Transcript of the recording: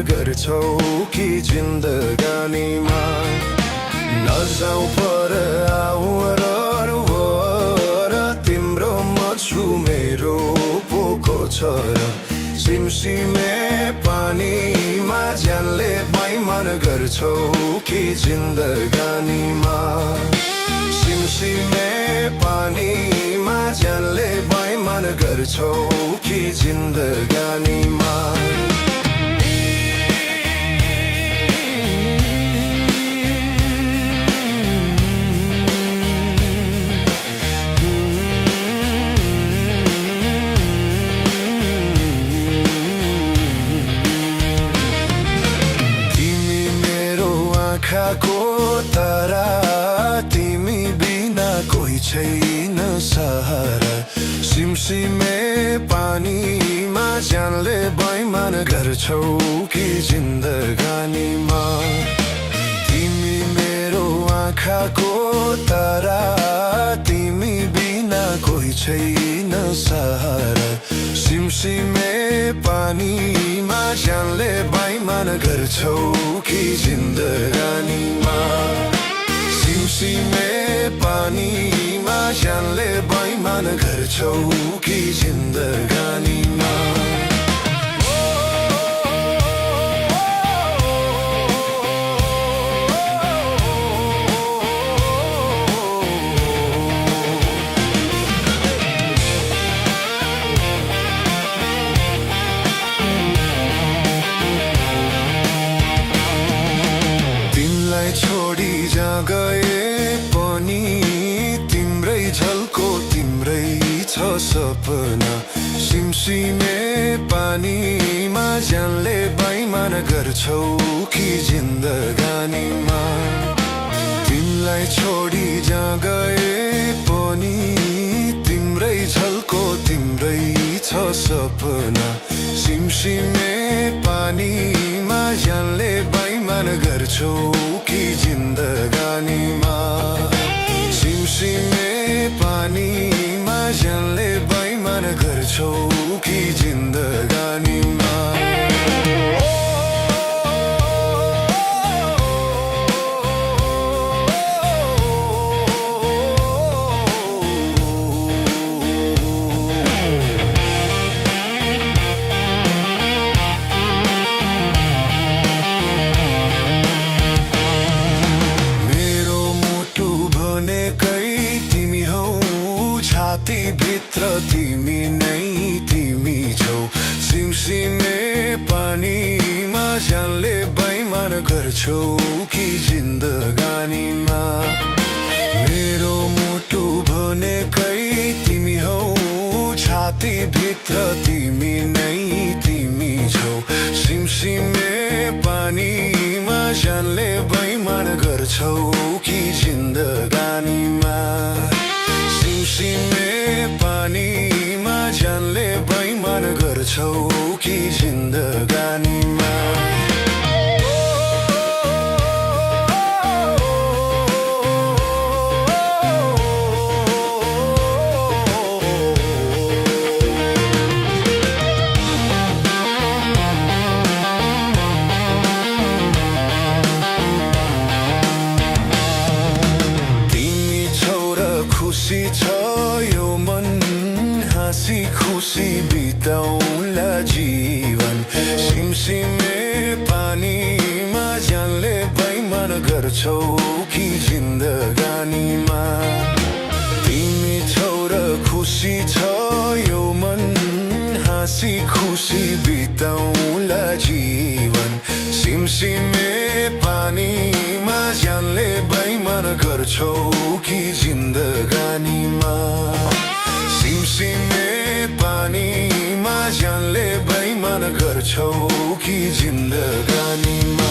गर्छौ कि जिन्दगानीमा नजाऊ पर आऊ र तिम्रो म छु मेरो पोको छ र सिमसिमे पानीमा ज्यानले बैमान गर्छौ कि जिन्दगानीमा सिमसिमे पानीमा ज्यानले बैमान गर्छौ कि जिन्दगानीमा आँखाको तारा तिमी बिना कोही छैन सहारा सिमसिमे पानीमा ज्यानले बैमान गर्छौ कि जिन्दगानीमा तिमी मेरो आँखाको तारा तिमी बिना कोही छैन सहारा सिमसिमे पानीमा ज्यानले बैमान गर्छौ कि जिन्दगानीमा सिमसिमे पानीमा ज्यानले बैमान गर्छौ कि जिन्दगानीमा छोडी जा गए पनि तिम्रै झल्को तिम्रै छ सपना सिमसिमे पानीमा ज्यानले बैमान गर्छौ कि जिन्दगानीमा तिमीलाई छोडी जा गए पनि तिम्रै झल्को तिम्रै छ सपना सिमसिमे पानीमा ज्यानले बैमान गर्छौ कि जिन्दगानीमा सिमसिमे पानीमा ज्यानले बैमान गर्छौ कि जिन्दगानीमा भित्र तिमी नै तिमी छौ सिमसिमे पानीमा ज्यानले बैमान गर्छौ कि जिन्दगानीमा मेरो मुटु भनेकै तिमी हौ छाती भित्र तिमी नै तिमी छौ सिमसिमे पानीमा ज्यानले बैमान गर्छौ कि जिन्दगानीमा सिमसिमे पानीमा ज्यानले बैमान गर्छौ कि जिन्दगानीमा खुसी छ यो मन हाँसी खुसी बिताउला जीवन सिमसिमे पानीमा ज्यानले बैमान गर्छौ कि जिन्दगानीमा तिमी छौ र खुसी छ यो मन हाँसी खुसी बिताउला जीवन सिमसिमे पानीमा ज्यानले बैमान गर्छौ कि जिन्दगानीमा सिमसिमे पानीमा ज्यानले बैमान गर्छौ कि जिन्दगानीमा